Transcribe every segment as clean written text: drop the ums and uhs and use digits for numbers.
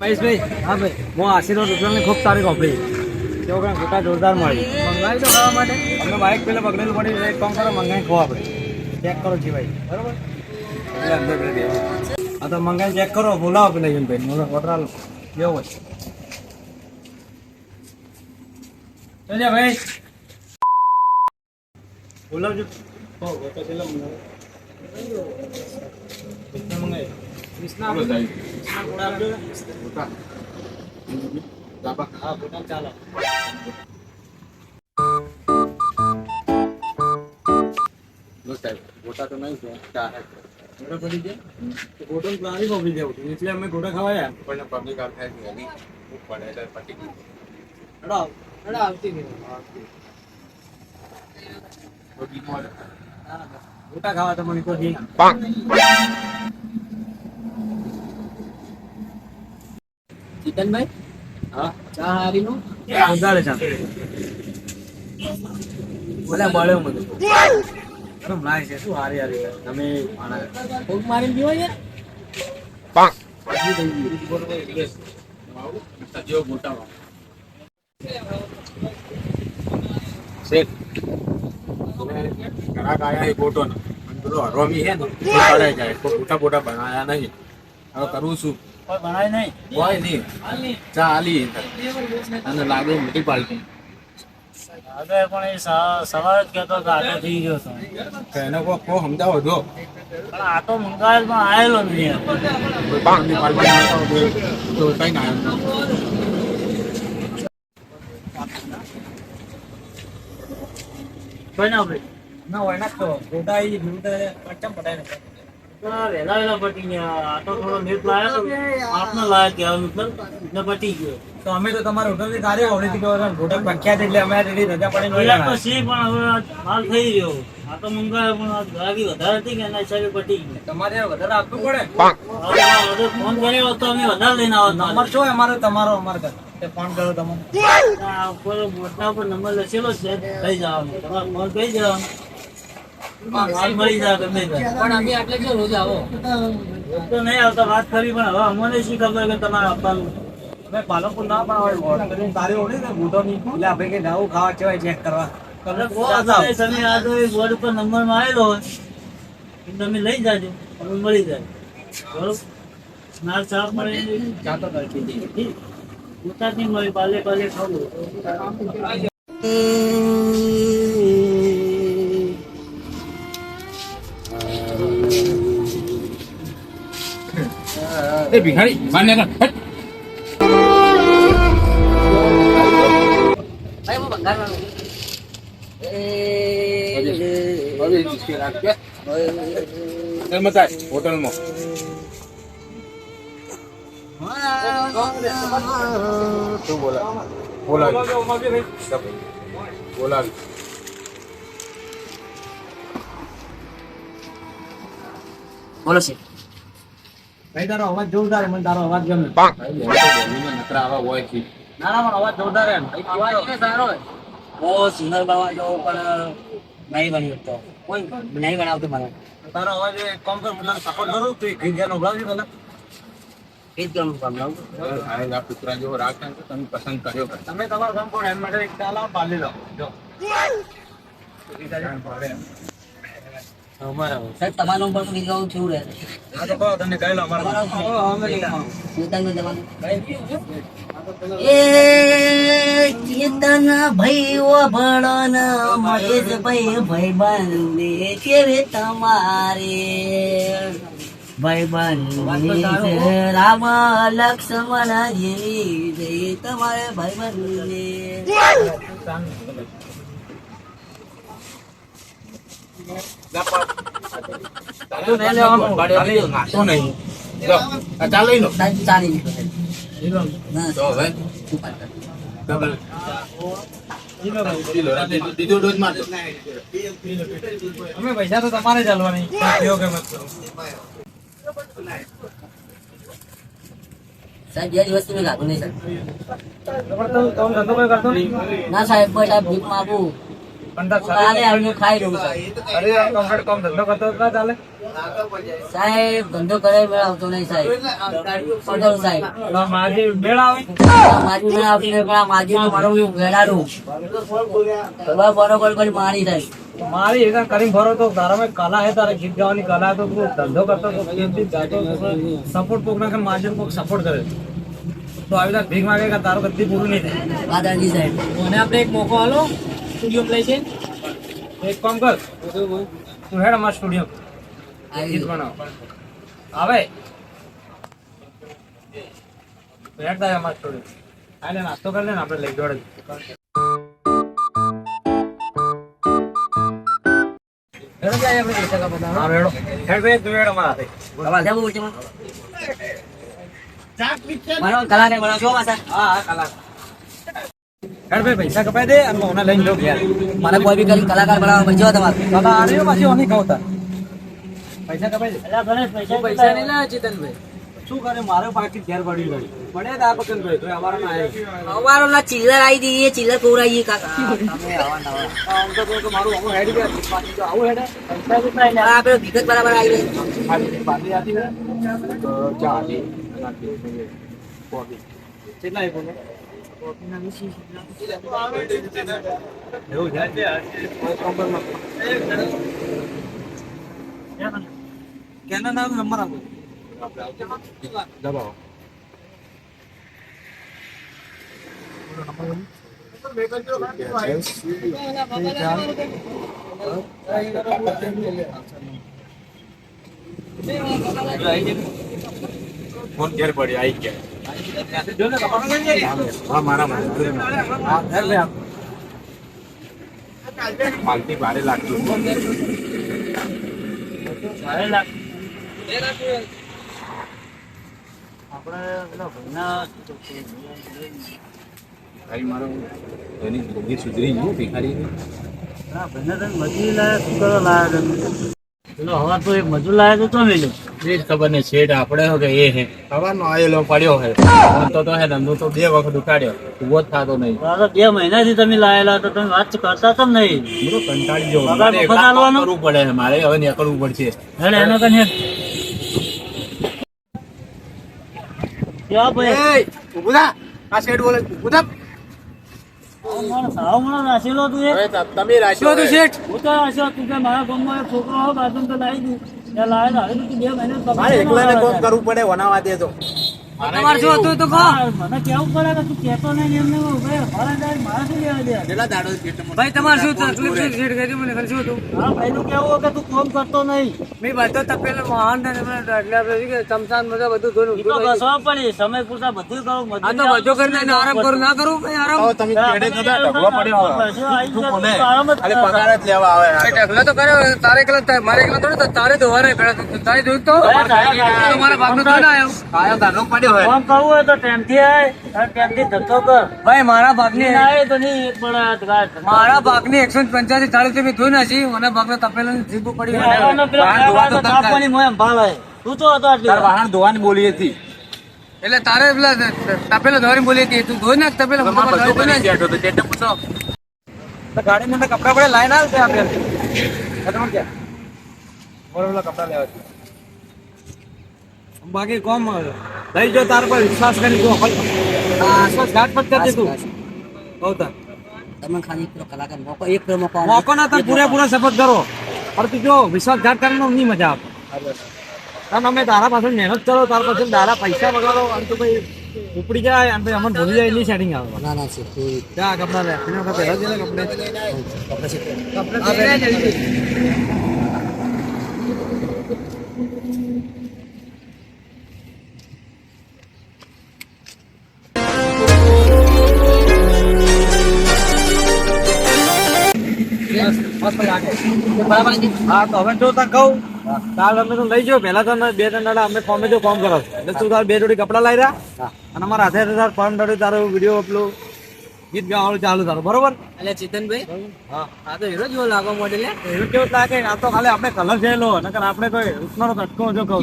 મહેશભાઈ, હા ભાઈ, હું આશીર્વાદ હોટલની ખૂબ સારી કોફી તેઓ કંઈ ગોટા જોરદાર મળી મંગાવી તો ખાવા માટે અમને બાઇક પેલા બગડેલું પડી એક કામ કરો મંગાવી ખો આપણે ચેક કરો જી ભાઈ બરાબર એટલે અંદર કરી દેવું હા તો મંગાવી ચેક કરો બોલાવો પેલા જઈને ભાઈ ઓર્ડર આલો જેવો છે ચાલ્યા ભાઈ બોલાવજો હો ગોટા પેલા મંગાવી કૃષ્ણા ગોટા આપજો ગોટા હા ગોટા ચાલો ગોટા તો નહીં છે ચા ગોટા પડી જાય ગોટો પ્લાની કોપી દેવું એટલે અમે ગોટા ખવાયા પણ પબ્લિક આ થાય છે એની ખૂબ પડે એટલે પટી ગયું આવતી ગોટા ખાવા તો મને કોઈ ચિકનભાઈ હા ચા હારીનું વધારે ચા બોલા મળ્યો મને અરે લાય છે શું હારી હારી તમે કોક મારી દીવો છે પાંચ સજીવ મોટા શેઠ ગ્રાહક આયા એ ગોટો ને પેલો હરોમી હે ને કરે જાય મોટા મોટા બનાયા નહીં હવે કરવું શું કોઈ બનાય નહીં કોઈ નહીં ચા આલી અને લાગે મોટી પાલટી આગળ પણ એ સવાર જ કહેતો કે આટો થઈ ગયો હતો એને કોઈ કો સમજાવો જો પણ આ તો મંગાવેલ પણ આવેલો નહીં પાલટી તો કઈ ના કોઈ ના ભાઈ ના હોય ના તો ગોટા એ વિરુદ્ધ પચમ પડાય ને વેલા વેલા પટી ગયા આ તો થોડો લેટ લાયા તો આપને લાયા કહેવા મતલબ એટલે પટી ગયો તો અમે તો તમારા હોટલની કાર્ય આવડી કે ગોટા પ્રખ્યાત એટલે અમે રેડી રજા પડીને હોય તો સી પણ હવે હાલ થઈ ગયો આ તો મંગાવે પણ ગ્રાહકી વધારે હતી કે એના હિસાબે પટી ગઈ તમારે વધારે આપવું પડે હવે ફોન કર્યો તો અમે વધારે લઈને આવો નંબર શું અમારે તમારો અમારે તે ફોન કર્યો તમને ઉપર મોટા પર નંબર લખેલો છે લઈ જવાનો તમારે ફોન કરી દેવાનો મળી જાય ગમે પણ અમે આટલે કે રોજ આવો તો નહીં આવતા વાત કરી પણ હવે અમને શી ખબર કે તમારે આપવાનું અમે પાલનપુર ના પણ હોય તારી ઓળી ને મોટોની એટલે આપણે કે નવું ખાવા ચવાય ચેક કરવા તમે આ તો બોર્ડ ઉપર નંબર માં આવેલો હોય તમે લઈ જાજો અમે મળી જાય બરોબર નાર સાફ મળે જાતો કરી ઉતારની મળી પાલે પાલે ખાવું એ ભિખારી માન્ય કર ભાઈ હું બંગાળમાં હવે જીકે રાખ કે નર્મદા હોટલમાં શું બોલાવી બોલો છે ભાઈ તારો અવાજ જોરદાર મને તારો અવાજ ગમે નકરા આવા હોય છે ના ના પણ અવાજ જોરદાર એમ અવાજ સારો હોય બહુ સુંદર બાવા જો પણ નહીં બની શકતો કોઈ નહીં બનાવતું મને તારો અવાજ એક કામ કર મને સપોર્ટ કરું તું ગીત ગાનો ઉભરાવજે મને ગીત ગાવાનું કામ લાવું આ પુત્રા જેવો રાખતા તમે પસંદ કર્યો તમે તમારું કામ કરો એમ માટે એક ચાલા પાલી લો જો સાહેબ તમારું પણ ગીત ગાવું છું રે આ તો કહો તને કહી લો અમારા એ ચેતન ભાઈ ઓ ભણન મહેશ ભાઈ ભાઈ બંને કેવે તમારે ભાઈ બંને રામ લક્ષ્મણ જેવી તમારે ભાઈ બંને ચાલો ચાલી બીજો ડોઝ મારજો અમે પૈસા તો તમારે ચાલવાની કેવો કે મત સાહેબ બે દિવસ તમે લાગુ નહીં સાહેબ કરતો ના સાહેબ બસ આ ભીખ માગું કાલે આવીને ખાઈ રહ્યું સાહેબ. અરે કમ્પ્લીટ કામ ધંધો કરતો ના ચાલે. સાહેબ ધંધો કરે મેળ આવતો નહીં સાહેબ. પધારો સાહેબ. માજી મેળ આવે. માજી મેળ આવતી નહીં, પણ આ માજીનું મારું વેડાડું. સવાર બરોબર કરી મારી સાહેબ. મારી એક કરીને ભરો તો તારામાં કલા હે, તારે ગીત ગાવાની કલા તો તું ધંધો કરતો તો સપોર્ટ કોક ના માજી કોક સપોર્ટ કરે તો આવી રીતે ભીખ માંગે કે તારું કદી પૂરું નહીં થાય. દાદાજી સાહેબ. મને આપણે એક મોકો આલો સ્ટુડિયો પ્લે છે. એક કામ કર તું હેડ અમારા સ્ટુડિયો ગીત બનાવ આવે હેડ થાય અમારા સ્ટુડિયો. આને નાસ્તો કરી લે ને આપણે લઈ જોડે. હા મેળો હેડ ભાઈ તું હેડ અમારા હાથે. તમારે જવું છે મારો કલાકાર બનાવો છો પાછા. હા કલા હેડ ભાઈ પૈસા કપાઈ દે અને ઓના લઈને જો ઘેર. મને કોઈ બી કરી કલાકાર બનાવવા બચ્યો તમારે. કલા આને પાછી ઓની ખાવતા પૈસા કપાઈ દે. પૈસા નહીં લાવે ચેતનભાઈ. શું કરે મારો પાકીટ ઘેર પડી ગયું પડે દા પકન ભાઈ તો અમારો ના આવ્યો. અમારો ના ચિલ્લર આવી દઈએ, ચિલ્લર કોરાઈએ કાકા. આમ તો કહું કે મારું આવું હેડી ગયા પાછી તો આવું હેડે પૈસા કેટલા લે. આ પેલો વિગત બરાબર આવી ગઈ. ખાલી બાકી આતી હે તો ચાલી કેટલા એ બોલો એવું જાય છે કોઈ પ્રોબ્લેમ નથી. કેના નામ નંબર આપો દબાવો. ફોન ઘેર પડી આવી ગયા. હા મારા માલતી ભારે લાગતું. તારી મારો એની જિંદગી સુધરી ગયું ભિખારી. મજૂર લાયા તો એ જ ખબર ને શેઠ આપણે હો કે એ હે સવારનો આવેલો પડ્યો હે તો હે ધંધો તો 2 વખત ઉઠાડ્યો ઉભો જ થતો નહીં. 2 મહિનાથી તમે લાયેલા તો તમે વાત કરતા કેમ નહીં? હું તો કંટાળી જવું. પગાર મારે મફત આલવાનો? કરવું પડે છે. મારે હવે નીકળવું પડશે. હેડે એનો કને ક્યાં ભાઈ ઊભું થા. આ શેઠ બોલે ઊભું થા. સાવ મને નાસેલો તું એ. હવે તમે રાખ્યો તું હે. શેઠ હું તો નાસ્યો તું કે મારા ગામમાં એક છોકરો હોય બાજુ તો લાવી દઉં ત્યાં લાવે તો હવે તું 2 મહિના પગાર મારે એકલાને ના કોમ આવે. કરવું પડે વનાવા દે તો. તમારે શું હતું તો કહો. હા, મને કેવું પડે કે તું કહેતો નહીં ને એમને ભાઈ મારા જાય મારા શું લેવા દે. કેટલા દાડો પેટમાં ભાઈ તમારે શું તકલીફ છે શેઠ કહી મને શું હતું. હા ભાઈનું કેવું કે તું કામ કરતો નહીં. મેં બધો તપેલો મહાન ને ચમચાન બધા બધું ઈ તો ઘસવા પડે સમય પૂરતા બધું કરું આ તો બધો કરીને આરામ કરું ના કરું કઈ આરામ. આવો તમે પેડે નતા ઢગલો પડ્યો હવે. તું બોલે ખાલી પગાર જ લેવા આવે. ઢગલો તો કરે તારે એકલા મારે એકલા થોડું તારે ધોવાને પેડા તારે જોયું તો મારા ભાગનો તો ના આવ્યો. આયો ધાનો પડ્યો હોય. કામ કરવું હોય તો ટાઈમથી આય અને ટાઈમથી ધંધો કર. ભાઈ મારા ભાગની ના આવે તો નહીં એક પણ આ ગાય. મારા ભાગની 185 40 મેં ધોઈ નાખી મને ભાગનો તપેલો જીભ પડી આવવાનો પેલો કાકા તો તાપવાની મોય ભાળે. તું તો હતો આટલી તાર વાહન ધોવાની બોલી હતી. એટલે તારે પેલા તપેલો ધોવાની બોલી હતી તું ધોઈ નાખ તપેલો તમારે બધું કરી બેઠો તો તેને પૂછો. તો ગાડી માં કપડા પડે લાઈન આલ તે આપે તમે ક્યાં બોલો કપડા લેવા છે. બાકી કોમ લઈ જો તાર પર વિશ્વાસ કરી તું વિશ્વાસઘાત મત કરજે તું. ગૌતમ તમે ખાલી પેલો કલાકાર મોકો એક મોકો મોકો ના તમે પૂરેપૂરો સપોર્ટ કરો પણ તું જો વિશ્વાસઘાત કરવાનો નહીં મજા આવે. કારણ અમે તારા પાછળ મહેનત કરો તારા પાછળ તારા પૈસા બગાડો અને તું ભાઈ ઉપડી જાય અને પછી અમને ભૂલી જાય એની સેટિંગ આવે. ના ના છે ક્યાં કપડા લે એના કપડા પહેલા જ લે કપડે મસ્ત લાગે. હા તો હવે જો તા કહું તાર અમે તો લઈ જાઓ પહેલા તો 2-3 દાડા અમે કોમે જો કામ કરો એટલે તું તાર 2 જોડી કપડા લઈ રહ્યા અને અમારા હાથે તાર 5 દાડે તારો વિડીયો પેલું ગીત ગાવાનું ચાલુ તારું બરોબર. એટલે ચેતનભાઈ હા આ તો હીરો જેવો લાગવા મોડેલ એવું કેવું લાગે આ તો ખાલી આપણે કલર થયેલો નકર આપણે કોઈ ઉસમાનો તટકો જો કહું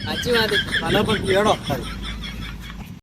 સાચી વાત કલર પર કેળો